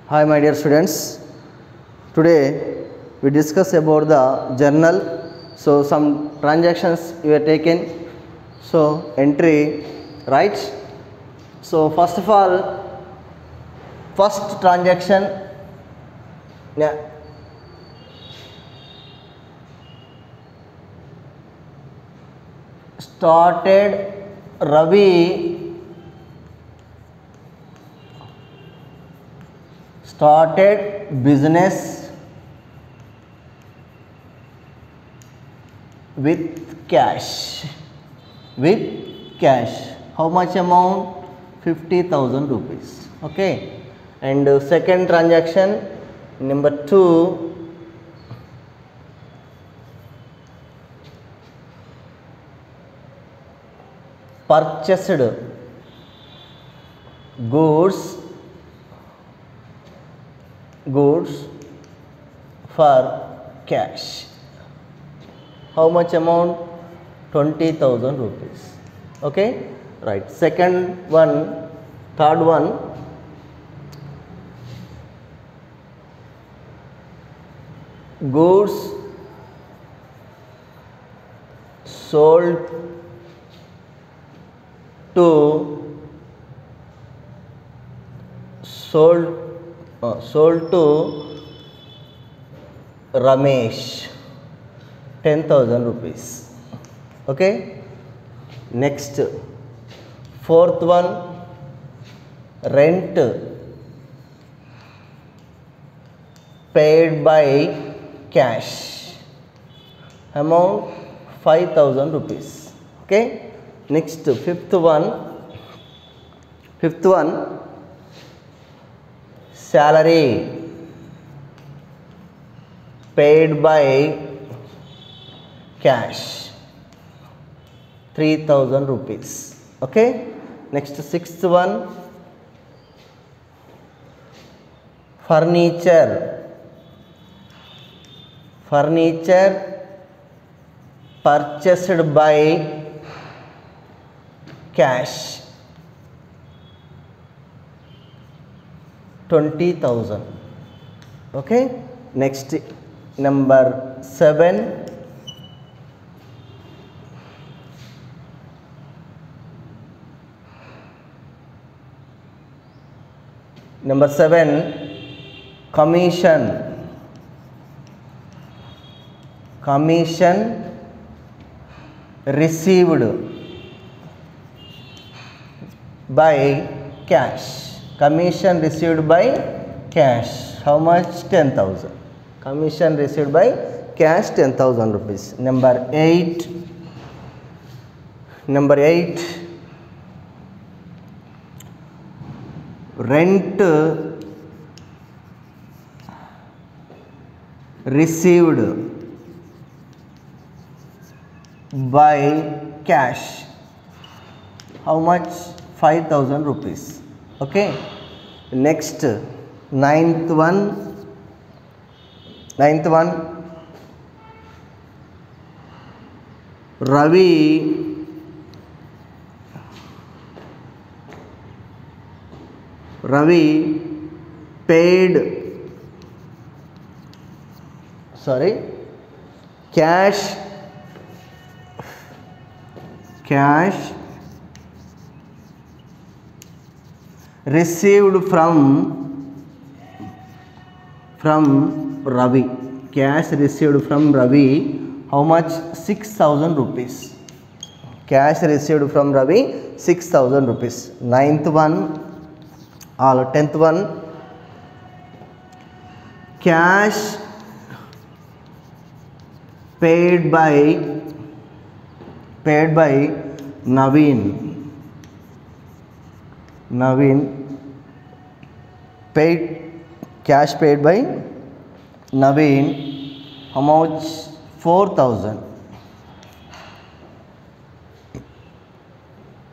Hi my dear students, today we discuss about the journal. So some transactions you have taken, so entry, right? So first of all, first transaction, yeah, started Ravi started business with cash. How much amount? 50,000 rupees. Okay. And second transaction, number 2, purchased goods for cash. How much amount? 20,000 rupees. Okay, right. Second one, third one, goods sold to Ramesh, 10,000 rupees. Okay. Next, fourth one, rent paid by cash, amount 5,000 rupees. Okay. Next, fifth one, salary paid by cash, 3,000 rupees. Okay. Next, sixth one, furniture purchased by cash, 20,000. Okay. Next, number 7, commission received by cash. Commission received by cash. How much? 10,000. Commission received by cash, 10,000 rupees. Number 8, rent received by cash. How much? 5,000 rupees. Okay. Next, ninth one, Ravi paid, cash received from Ravi. Cash received from Ravi. How much? 6,000 rupees. Cash received from Ravi, 6,000 rupees. Ninth one, or 10th one, cash paid by Naveen. Cash paid by Naveen. How much? 4,000.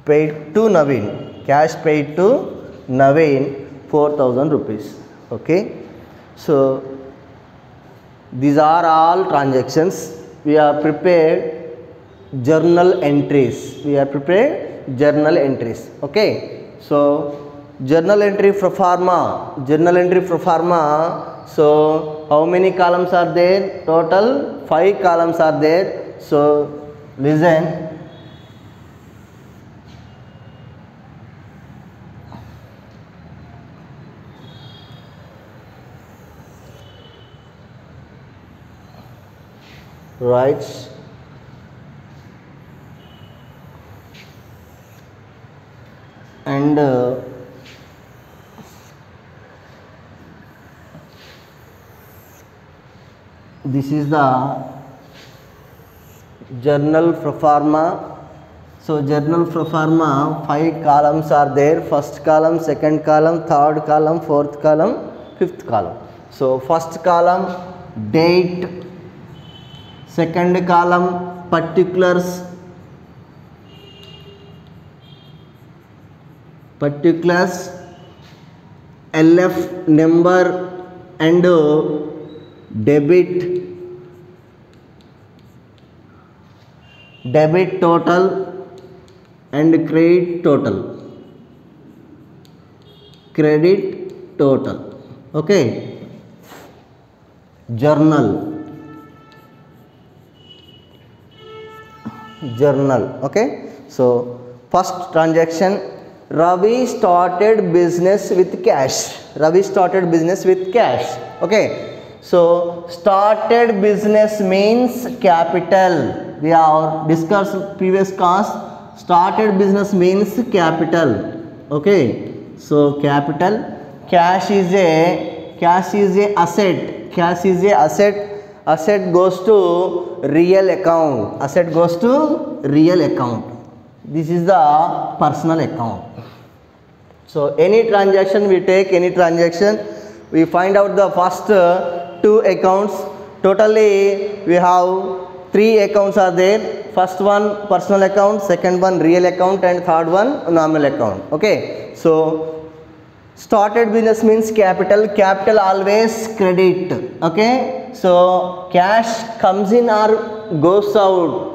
Paid to Naveen. Cash paid to Naveen, 4,000 rupees. Okay. So these are all transactions. We are prepared journal entries. Okay. So journal entry pro forma. Journal entry pro forma. So how many columns are there? Total 5 columns are there. So listen. Right. And this is the journal pro forma. So journal pro forma, 5 columns are there. First column, second column, third column, fourth column, fifth column. So first column date, second column particulars, LF number and debit total and credit total. Okay. Journal. Okay. So first transaction, Ravi started business with cash. Okay. So started business means capital. We have discussed previous class. Started business means capital. Okay. So capital. Cash is a asset. Asset goes to real account. This is the personal account. So any transaction we take, we find out the first 2 accounts. Totally we have 3 accounts are there. First one personal account, second one real account, and third one nominal account. Okay. So started business means capital always credit. Okay. So cash comes in or goes out.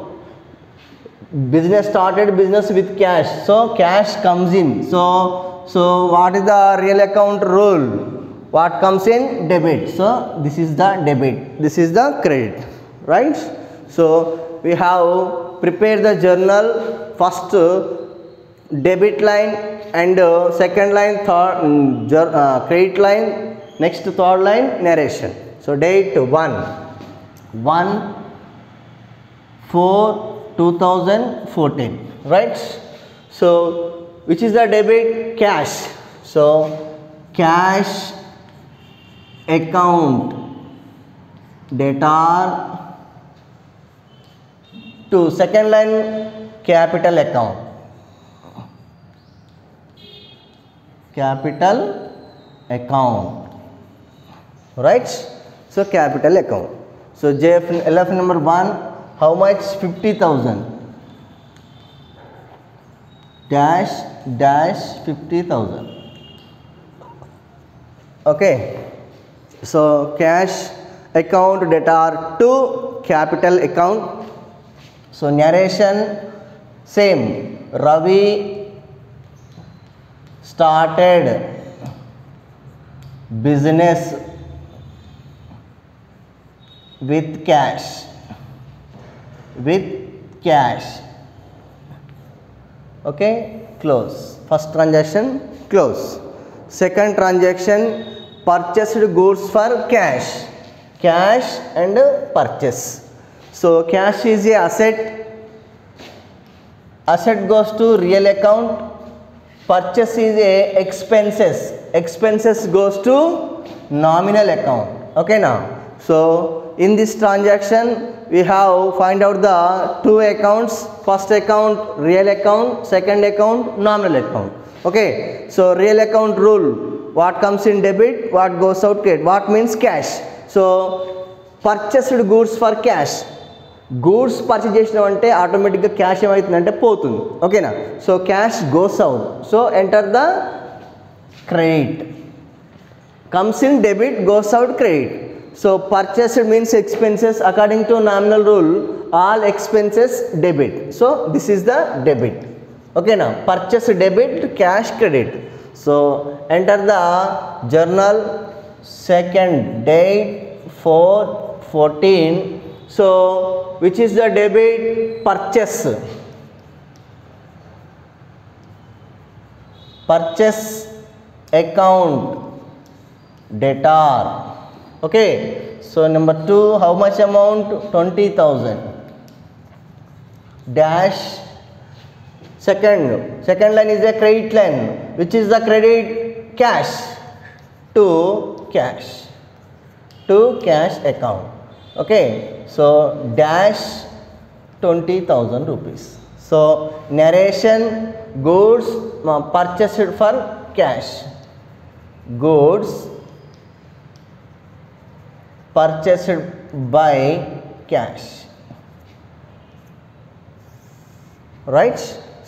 Business started business with cash, so cash comes in. So what is the real account rule? What comes in? Debit. So this is the debit, this is the credit, right? So we have prepared the journal. First debit line and second line credit line, next third line narration. So date 1/4/2014, right? So which is the debit? Cash. So cash account debtor to second line capital account. Right? So capital account. So LF number 1, how much? 50,000 -50,000. Okay. So cash account debtor to capital account. So narration same. Ravi started business with cash. Okay, close. First transaction close. Second transaction, purchased goods for cash and purchase. So cash is a asset goes to real account. Purchase is a expenses goes to nominal account. Okay now. So in this transaction we have find out the 2 accounts. First account real account, second account nominal account. Okay. So real account rule, what comes in debit, what goes out credit. What means cash? So purchased goods for cash. Goods purchase చేసినాం అంటే ఆటోమేటిక్గా cash ఏమవుతుందంటే పోతుంది. ఓకేనా. So cash goes out. So enter the credit. Comes in debit, goes out credit. So purchased means expenses. According to nominal rule, all expenses debit. So this is the debit. Okay now, purchase debit, cash credit. So enter the journal, second date 4/14. So which is the debit? Purchase account, debtor. Okay, so number 2, how much amount? 20,000 dash. Second line is a credit line. Which is the credit? Cash to cash account. Okay, so dash 20,000 rupees. So narration, goods purchased for cash, goods purchased by cash, right?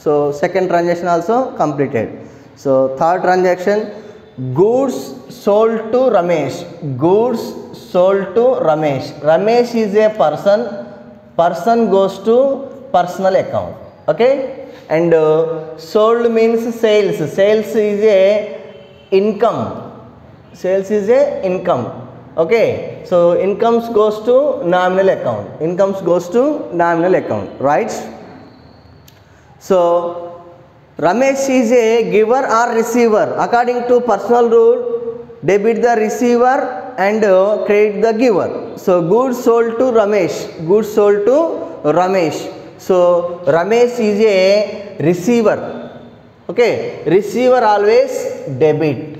So second transaction also completed. So third transaction, goods sold to Ramesh. Goods sold to Ramesh. Ramesh is a person goes to personal account. Okay, and sold means sales is a income. Okay, so incomes goes to nominal account, right? So Ramesh is a giver or receiver. According to personal rule, debit the receiver and credit the giver. So goods sold to Ramesh. So Ramesh is a receiver. Okay, receiver always debit.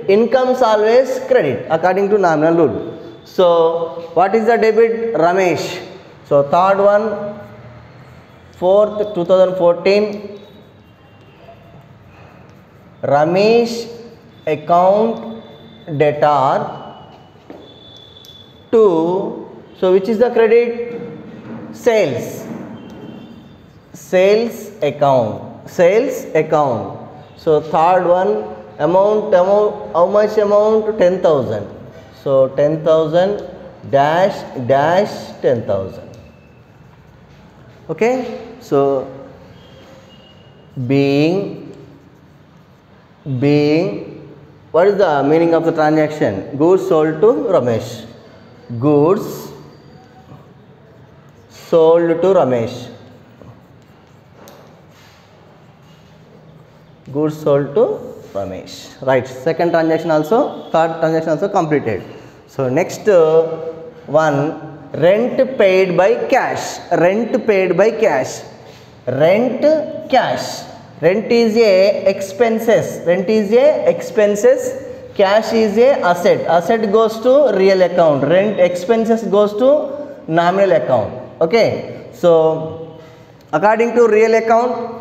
Incomes always credit according to nominal rule. So what is the debit? Ramesh. So third one, 4th 2014, Ramesh account debtor to, so which is the credit? Sales account. So third one, amount, how much amount? 10,000. So 10,000 dash 10,000. Okay, so being, what is the meaning of the transaction? Goods sold to Ramesh. Goods sold to Ramesh. Right. Second transaction also, third transaction also completed. So next one, rent paid by cash. Rent is a expenses. Cash is a asset goes to real account. Rent expenses goes to nominal account. Okay, so according to real account,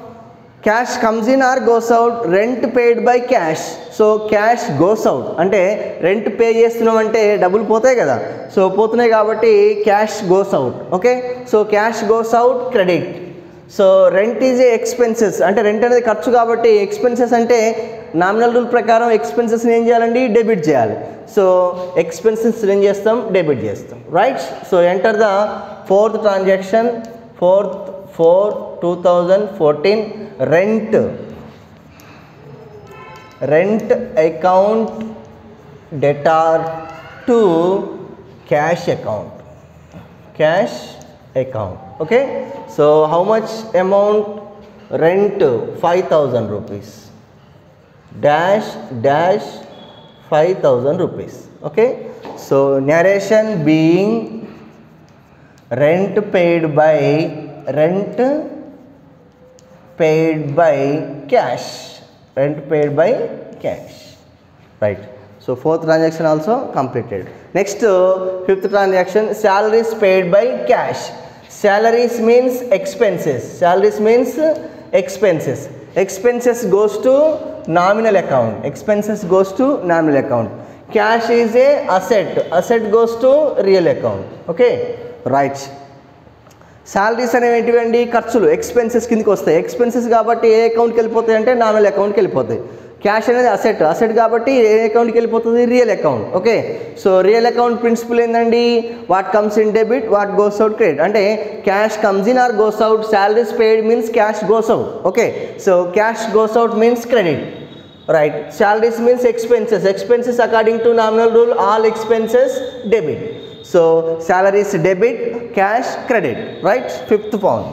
cash comes in or goes out? Rent paid by cash. So cash goes out. అంటే rent pay చేస్తున్నాం అంటే డబ్బులు పోతాయి కదా, so పోతున్నాయి కాబట్టి cash goes out. Okay, so cash goes out credit. So rent is a expenses, అంటే rent అనేది ఖర్చు కాబట్టి ఎక్స్పెన్సెస్ అంటే నామినల్ రూల్ ప్రకారం ఎక్స్పెన్సెస్ని ఏం చేయాలండి? డెబిట్ చేయాలి. సో ఎక్స్పెన్సెస్ ఏం చేస్తాం? డెబిట్ చేస్తాం, right? So enter the fourth transaction, 4/4/2014, rent account debtor to cash account. Okay, so how much amount? Rent 5,000 rupees dash 5,000 rupees. Okay, so narration being rent paid by cash. Right. So fourth transaction also completed. Next fifth transaction, salaries paid by cash. Salaries means expenses. Expenses goes to nominal account. Cash is a asset goes to real account. Okay, right. Salaries అనేవి ఏంటివండి? ఖర్చులు, expenses కిందకి వస్తాయి. Expenses కాబట్టి ఏ అకౌంట్కి వెళ్ళిపోతాయి అంటే nominal అకౌంట్కి వెళ్ళిపోతాయి. క్యాష్ అనేది అసెట్, అసెట్ కాబట్టి ఏ అకౌంట్కి వెళ్ళిపోతుంది, real account. Okay, so real account principle ఏంటండి, what comes in debit, what goes out credit. అంటే cash comes in or goes out, salaries paid means cash goes out. Okay, so cash goes out means credit, right. Salaries means expenses, expenses according to nominal rule all expenses debit. సో salaries debit, cash credit, right. Fifth point,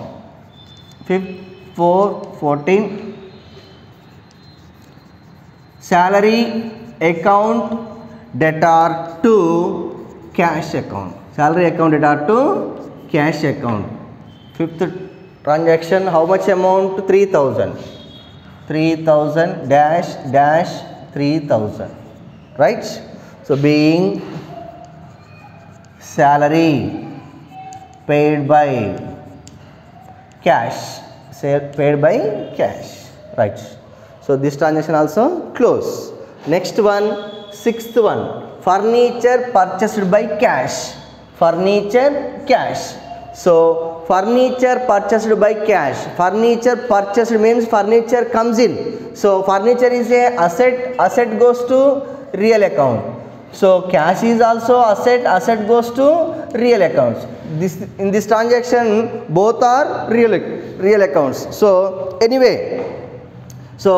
14 salary account debtor to cash account, salary account debtor to cash account. Fifth transaction, how much amount, 3000 dash dash 3000, right. So being salary paid by cash, paid by cash, right. So this transaction also close. Next one, sixth one, furniture purchased by cash, furniture cash. So furniture purchased by cash, furniture purchased means furniture comes in. So furniture is a asset, asset goes to real account. So cash is also asset, asset goes to real accounts. This, in this transaction both are real accounts. So anyway, so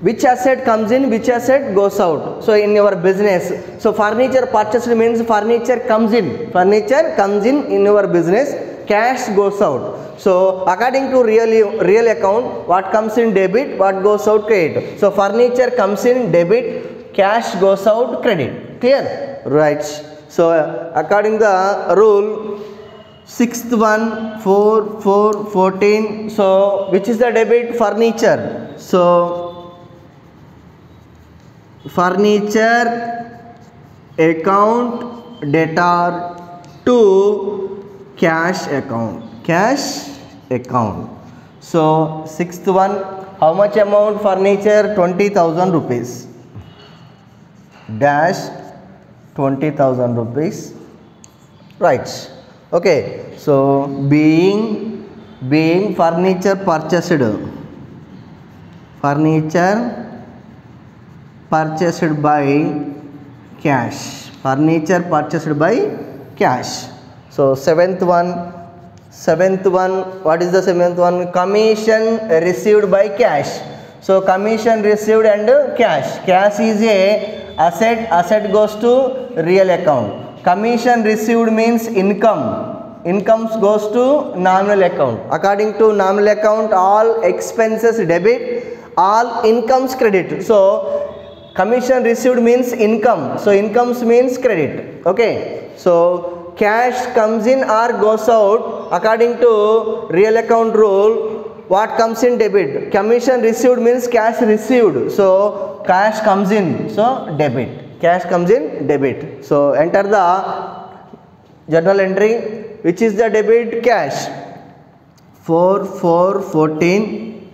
which asset comes in, which asset goes out. So in your business, so furniture purchased means furniture comes in, furniture comes in your business, cash goes out. So according to real account, what comes in debit, what goes out credit. So furniture comes in debit, cash goes out credit. Clear, right. So according the rule, sixth one, 14. So which is the debit, furniture. So furniture account debtor to cash account, cash account. So sixth one, how much amount, furniture 20,000 rupees dash 20,000 rupees, right. Okay, so being furniture purchased by cash, furniture purchased by cash. So seventh one, what is the seventh one, commission received by cash. So commission received and cash, cash is a asset, asset goes to real account. Commission received means income, incomes goes to nominal account. According to nominal account, all expenses debit, all incomes credit. So commission received means income, so incomes means credit. Okay, so cash comes in or goes out according to real account rule, what comes in debit. Commission received means cash received, so cash comes in, so debit, cash comes in debit. So enter the journal entry, which is the debit, cash. 14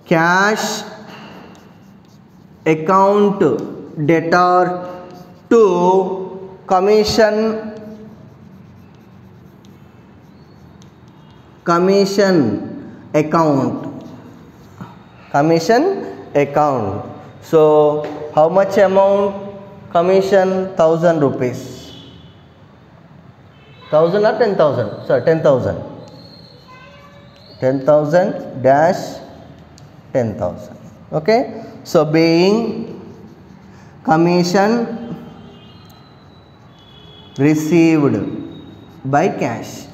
cash account debtor to commission account. So how much amount, commission 1,000 rupees, 1,000 or 10,000, sorry 10,000 dash 10,000. Okay, so being commission received by cash,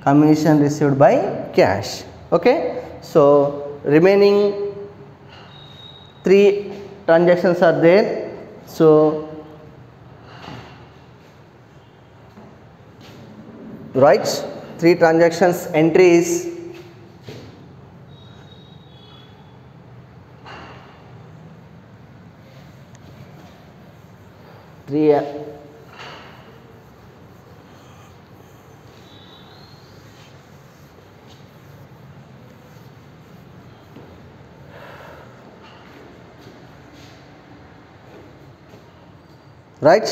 commission received by cash. Okay, so remaining 3 transactions are there. So right, 3 transactions entries. Right,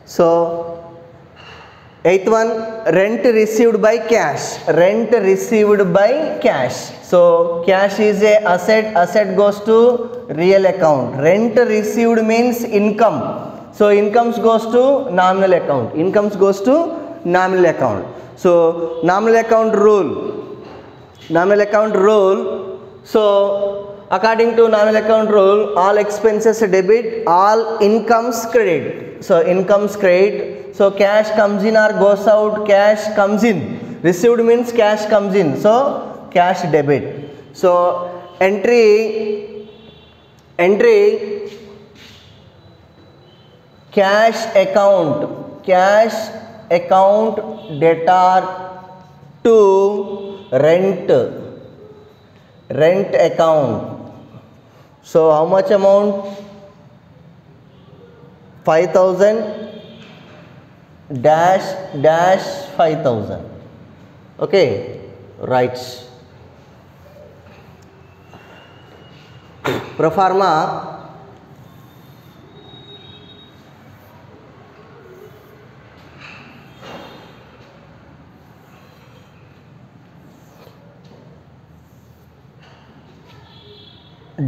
so Eighth one, rent received by cash. Rent received by cash. So cash is a asset. Asset goes to real account. Rent received means income. So incomes goes to nominal account. Incomes goes to nominal account. So nominal account rule. Nominal account rule. So according to nominal account rule, all expenses debit, all incomes credit. So incomes credit. So cash comes in or goes out, cash comes in. Received means cash comes in. So cash debit. So entry cash account debtor to rent account. So how much amount? 5,000 dash 5,000. Okay, right. Pro forma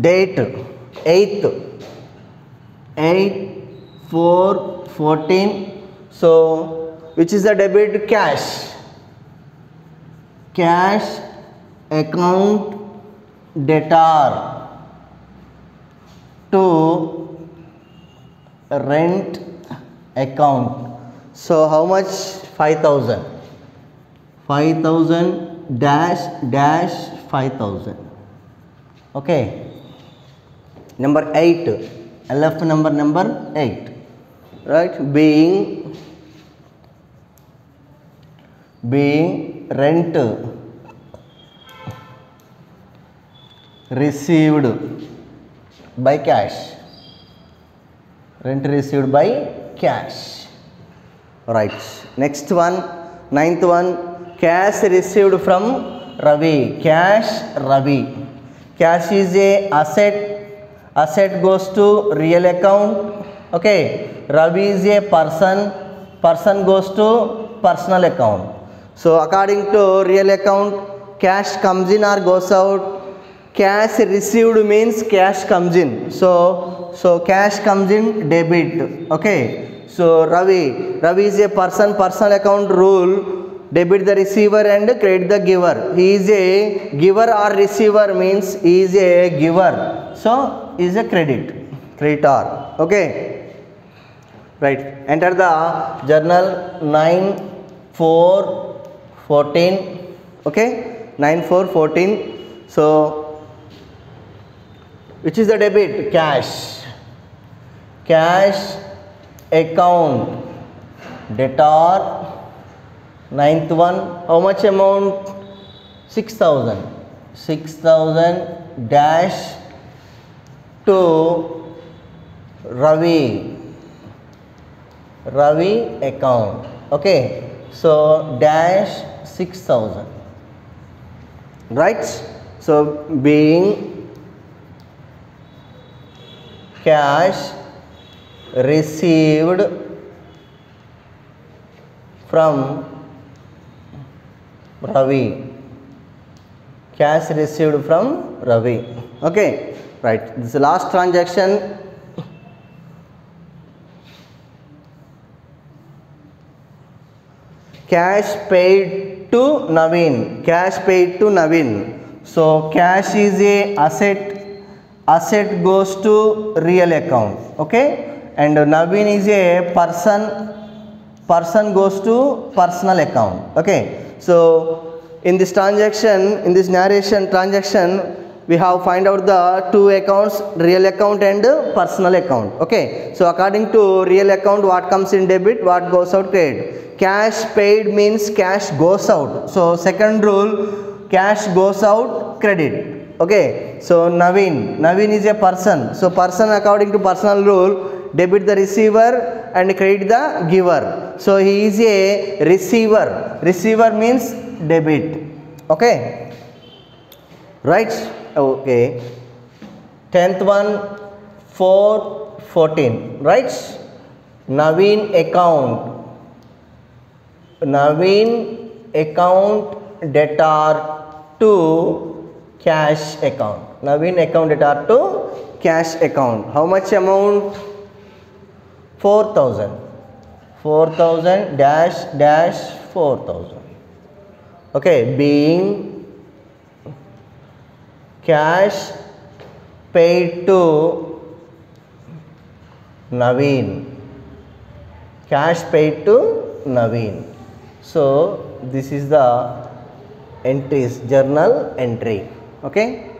date 8/4/14. So which is the debit? Cash account debtor to rent account. So how much? 5,000 dash 5,000. Okay. Number 8, LF number 8, right? Being rent received by cash. Rent received by cash. Right. Next one, 9th one, cash received from Ravi. Ravi. Cash is a asset. Asset goes to real account. Okay. Ravi is a person. Person goes to personal account. So according to real account, cash comes in or goes out. Cash received means cash comes in. So cash comes in, debit. Okay. So Ravi is a person. Personal account rule. Debit the receiver and credit the giver. He is a giver or receiver means he is a giver. So is a creditor. Okay. Right. Enter the journal 9/4/14. Okay. 9/4/14. So which is the debit? Cash account debtor. 9th one, how much amount? 6,000 dash to Ravi account. Okay. So dash 6,000. Right. So being cash received from Ravi. Cash received from Ravi. Okay. Right. This is the last transaction. Cash paid to Naveen. So cash is a asset. Asset goes to real account. Okay. And Naveen is a person. Person goes to personal account. Okay. So in this narration transaction, we have find out the two accounts, real account and personal account. Okay. So according to real account, what comes in debit, what goes out credit. Cash paid means cash goes out. So second rule, cash goes out, credit. Okay. So Naveen is a person. So person according to personal rule, debit the receiver and credit the giver. So he is a receiver. Receiver means debit. Okay. Right. Okay. 10th one, 4/14. Right. Naveen account Naveen account debtor to cash account. Naveen account debtor to cash account. How much amount? 4,000. 4,000 dash dash 4,000. Okay, being cash paid to Naveen. Cash paid to Naveen. So this is the entries, journal entry. Okay.